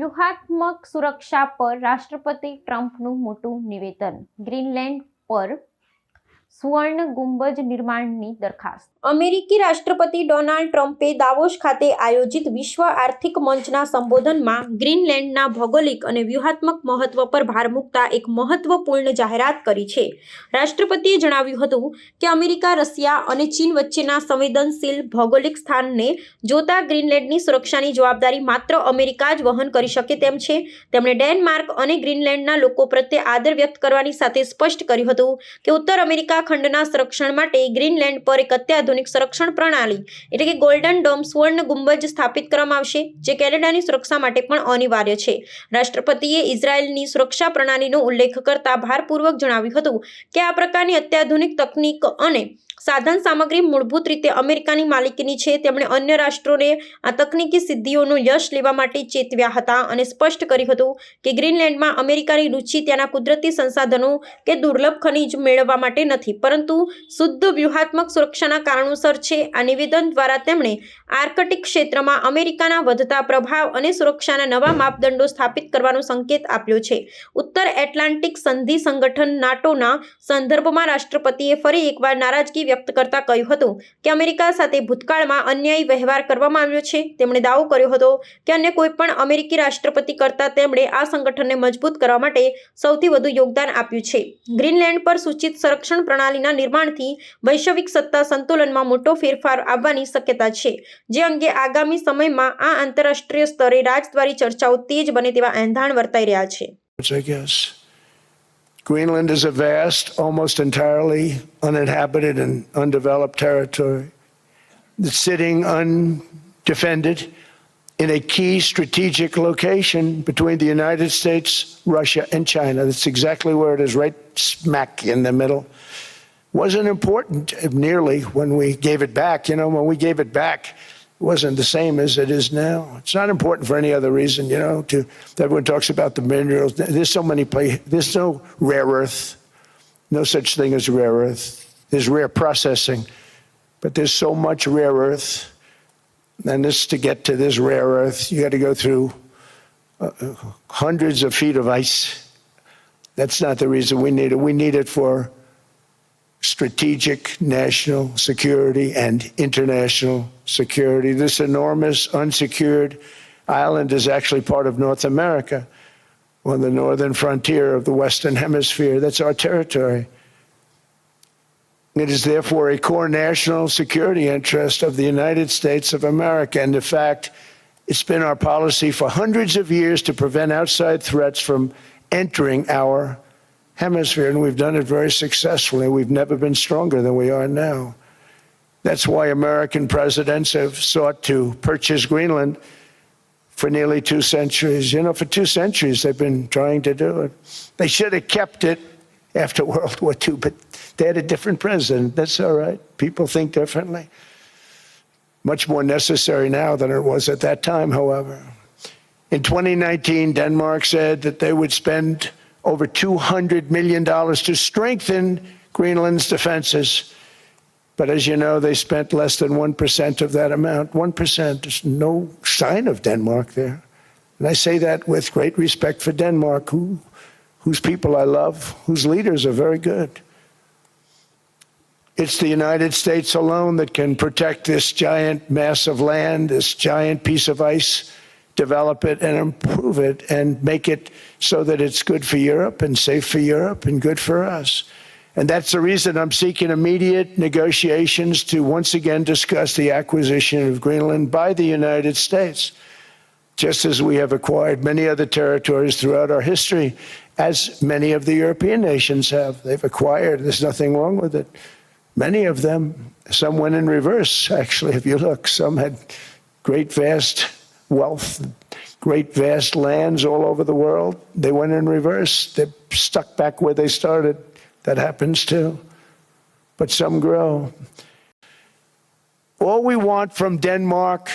વ્યૂહાત્મક સુરક્ષા પર રાષ્ટ્રપતિ ટ્રમ્પનું મોટું નિવેદન. ગ્રીનલેન્ડ પર સુવર્ણ ગુંબજ નિર્માણની દરખાસ્ત. અમેરિકી રાષ્ટ્રપતિ ડોનાલ્ડ ટ્રમ્પે દાવોસ ખાતે આયોજિત વિશ્વ આર્થિક મંચના સંબોધનમાં ગ્રીનલેન્ડના ભૌગોલિક અને વ્યૂહાત્મક મહત્વ પર ભાર મૂકતા એક મહત્વપૂર્ણ જાહેરાત કરી છે. રાષ્ટ્રપતિએ જણાવ્યું હતું કે અમેરિકા, રશિયા અને ચીન વચ્ચેના સંવેદનશીલ ભૌગોલિક સ્થાનને જોતા ગ્રીનલેન્ડની સુરક્ષાની જવાબદારી માત્ર અમેરિકા જ વહન કરી શકે તેમ છે. તેમણે ડેનમાર્ક અને ગ્રીનલેન્ડના લોકો પ્રત્યે આદર વ્યક્ત કરવાની સાથે સ્પષ્ટ કર્યું હતું કે ઉત્તર અમેરિકા ખંડના સંરક્ષણ માટે ગ્રીનલેન્ડ પર એક અત્યાધુનિક સંરક્ષણ પ્રણાલી એટલે કે ગોલ્ડન ડોમ સુવર્ણ ગુંબજ સ્થાપિત કરવામાં આવશે, જે કેનેડાની સુરક્ષા માટે પણ અનિવાર્ય છે. રાષ્ટ્રપતિએ ઇઝરાયેલની સુરક્ષા પ્રણાલીનો ઉલ્લેખ કરતા ભારપૂર્વક જણાવ્યું હતું કે આ પ્રકારની અત્યાધુનિક તકનીક અને સાધન સામગ્રી મૂળભૂત રીતે અમેરિકાની માલિકીની છે. તેમણે અન્ય રાષ્ટ્રોને આ તકનીકી સિદ્ધિઓનું યશ લેવા માટે ચેતવ્યા હતા અને સ્પષ્ટ કર્યું હતું કે ગ્રીનલેન્ડમાં અમેરિકાની રુચિ ત્યાંના કુદરતી સંસાધનો કે દુર્લભ ખનિજ મેળવવા માટે નથી, પરંતુ શુદ્ધ વ્યૂહાત્મક સુરક્ષાના કારણોસર છે. આ નિવેદન દ્વારા તેમણે આર્કટિક ક્ષેત્રમાં અમેરિકાના વધતા પ્રભાવ અને સુરક્ષાના નવા માપદંડો સ્થાપિત કરવાનો સંકેત આપ્યો છે. ઉત્તર એટલાન્ટિક સંધિ સંગઠન નાટોના સંદર્ભમાં રાષ્ટ્રપતિએ ફરી એકવાર નારાજગી વ્યક્ત કરતા કહ્યું હતું કે અમેરિકા સાથે ભૂતકાળમાં અન્યાયી વ્યવહાર કરવામાં આવ્યો છે. તેમણે દાવો કર્યો હતો કે અન્ય કોઈપણ અમેરિકી રાષ્ટ્રપતિ કરતાં તેમણે આ સંગઠનને મજબૂત કરવા માટે સૌથી વધુ યોગદાન આપ્યું છે. ગ્રીનલેન્ડ પર સૂચિત સંરક્ષણ પ્રણાલીના નિર્માણથી વૈશ્વિક સત્તા સંતુલનમાં મોટો ફેરફાર આવવાની શક્યતા છે, જે અંગે આગામી સમયમાં આ આંતરરાષ્ટ્રીય સ્તરે રાજદ્વારી ચર્ચાઓ તેજ બને તેવા એંધાણ વર્તાઈ રહ્યા છે. Greenland is a vast, almost entirely uninhabited and undeveloped territory that's sitting undefended in a key strategic location between the United States, Russia, and China. That's exactly where it is, right smack in the middle. Wasn't important nearly when we gave it back. You know, when we gave it back, it wasn't the same as it is now. It's not important for any other reason, you know, everyone talks about the minerals. There's so many places. There's no rare earth, no such thing as rare earth. There's rare processing, but there's so much rare earth. And this, to get to this rare earth, you got to go through hundreds of feet of ice. That's not the reason we need it. We need it for strategic national security and international security. This enormous unsecured island is actually part of North America, on the northern frontier of the Western Hemisphere. That's our territory. It is therefore a core national security interest of the United States of America. And in fact, it's been our policy for hundreds of years to prevent outside threats from entering our hemisphere, and we've done it very successfully. We've never been stronger than we are now. That's why American presidents have sought to purchase Greenland for nearly 2 centuries. You know, for 2 centuries they've been trying to do it. They should have kept it after World War II, but they had a different president. That's all right. People think differently. Much more necessary now than it was at that time, however. In 2019, Denmark said that they would spend over $200 million to strengthen Greenland's defenses. But as you know, they spent less than 1% of that amount. 1%. There's no sign of Denmark there. And I say that with great respect for Denmark, whose people I love, whose leaders are very good. It's the United States alone that can protect this giant mass of land, this giant piece of ice, develop it and improve it and make it so that it's good for Europe and safe for Europe and good for us. And that's the reason I'm seeking immediate negotiations to once again discuss the acquisition of Greenland by the United States, just as we have acquired many other territories throughout our history, as many of the European nations have. They've acquired, there's nothing wrong with it. Many of them, some went in reverse, actually, if you look. Some had great, vast wealth, great vast lands all over the world. They went in reverse. They're stuck back where they started. That happens too. But some grow. All we want from Denmark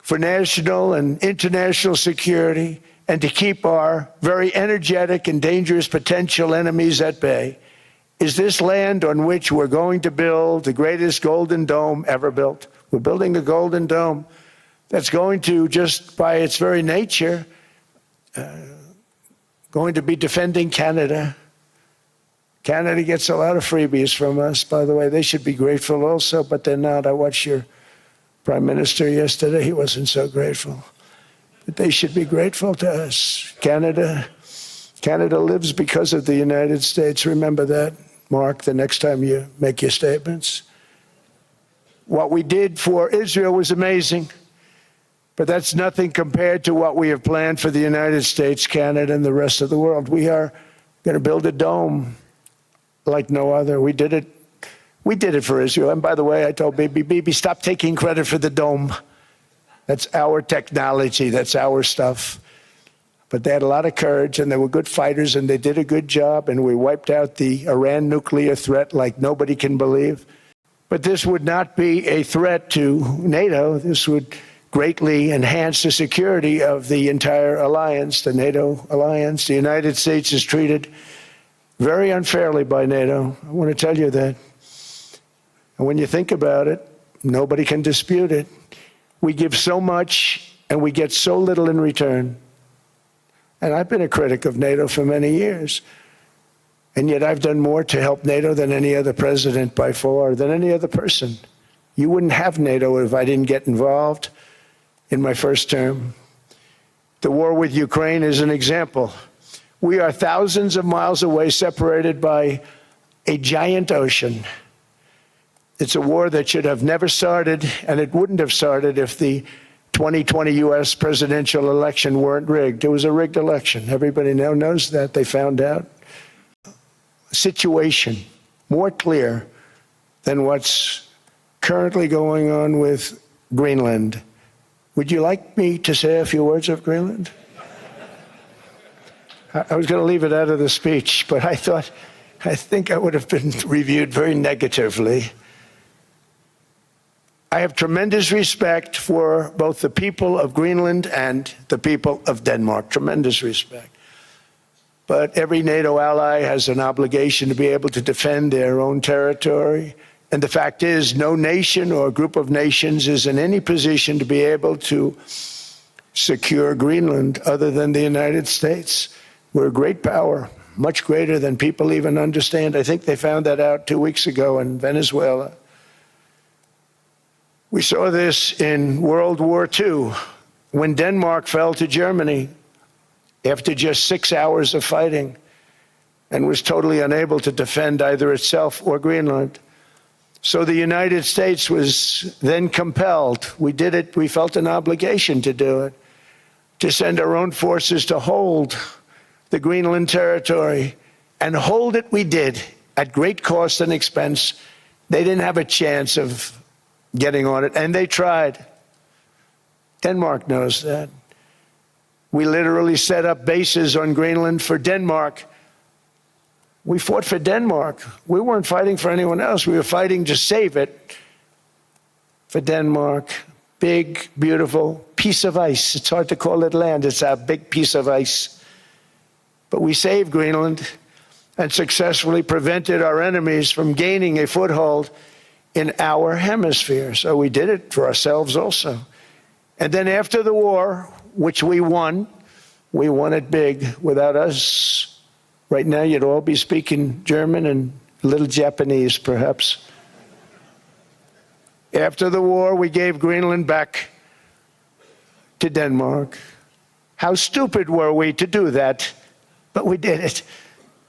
for national and international security and to keep our very energetic and dangerous potential enemies at bay is this land on which we're going to build the greatest golden dome ever built. We're building the Golden Dome that's going to, just by its very nature, going to be defending Canada. Canada gets a lot of freebies from us, by the way. They should be grateful also, but they're not. I watched your Prime Minister yesterday. He wasn't so grateful. But they should be grateful to us. Canada lives because of the United States. Remember that, Mark, the next time you make your statements. What we did for Israel was amazing, but that's nothing compared to what we have planned for the United States, Canada, and the rest of the world. We are going to build a dome like no other. We did it for Israel. And by the way, I told Bibi, stop taking credit for the dome. That's our technology. That's our stuff. But they had a lot of courage, and they were good fighters, and they did a good job, and we wiped out the Iran nuclear threat like nobody can believe. But this would not be a threat to NATO. This would greatly enhance the security of the entire alliance, the NATO alliance. The United States is treated very unfairly by NATO. I want to tell you that. And when you think about it, nobody can dispute it. We give so much, and we get so little in return. And I've been a critic of NATO for many years. And yet I've done more to help NATO than any other president by far, than any other person. You wouldn't have NATO if I didn't get involved in my first term. The war with Ukraine is an example. We are thousands of miles away, separated by a giant ocean. It's a war that should have never started, and it wouldn't have started if the 2020 U.S. presidential election weren't rigged. It was a rigged election. Everybody now knows that. They found out. Situation more clear than what's currently going on with Greenland. Would you like me to say a few words of Greenland? I was going to leave it out of the speech, but I think I would have been reviewed very negatively. I have tremendous respect for both the people of Greenland and the people of Denmark, tremendous respect. But every NATO ally has an obligation to be able to defend their own territory. And the fact is, no nation or group of nations is in any position to be able to secure Greenland other than the United States. We're a great power, much greater than people even understand. I think they found that out 2 weeks ago in Venezuela. We saw this in World War II, when Denmark fell to Germany after just 6 hours of fighting and was totally unable to defend either itself or Greenland. So the United States was then compelled, we did it, we felt an obligation to do it, to send our own forces to hold the Greenland territory, and hold it we did at great cost and expense. They didn't have a chance of getting on it, and they tried. Denmark knows that. We literally set up bases on Greenland for Denmark. We fought for Denmark. We weren't fighting for anyone else. We were fighting to save it for Denmark. Big, beautiful piece of ice. It's hard to call it land. It's a big piece of ice. But we saved Greenland and successfully prevented our enemies from gaining a foothold in our hemisphere. So we did it for ourselves also. And then after the war, which we won it big. Without us, right now you'd all be speaking German and a little Japanese, perhaps. After the war, we gave Greenland back to Denmark. How stupid were we to do that? But we did it.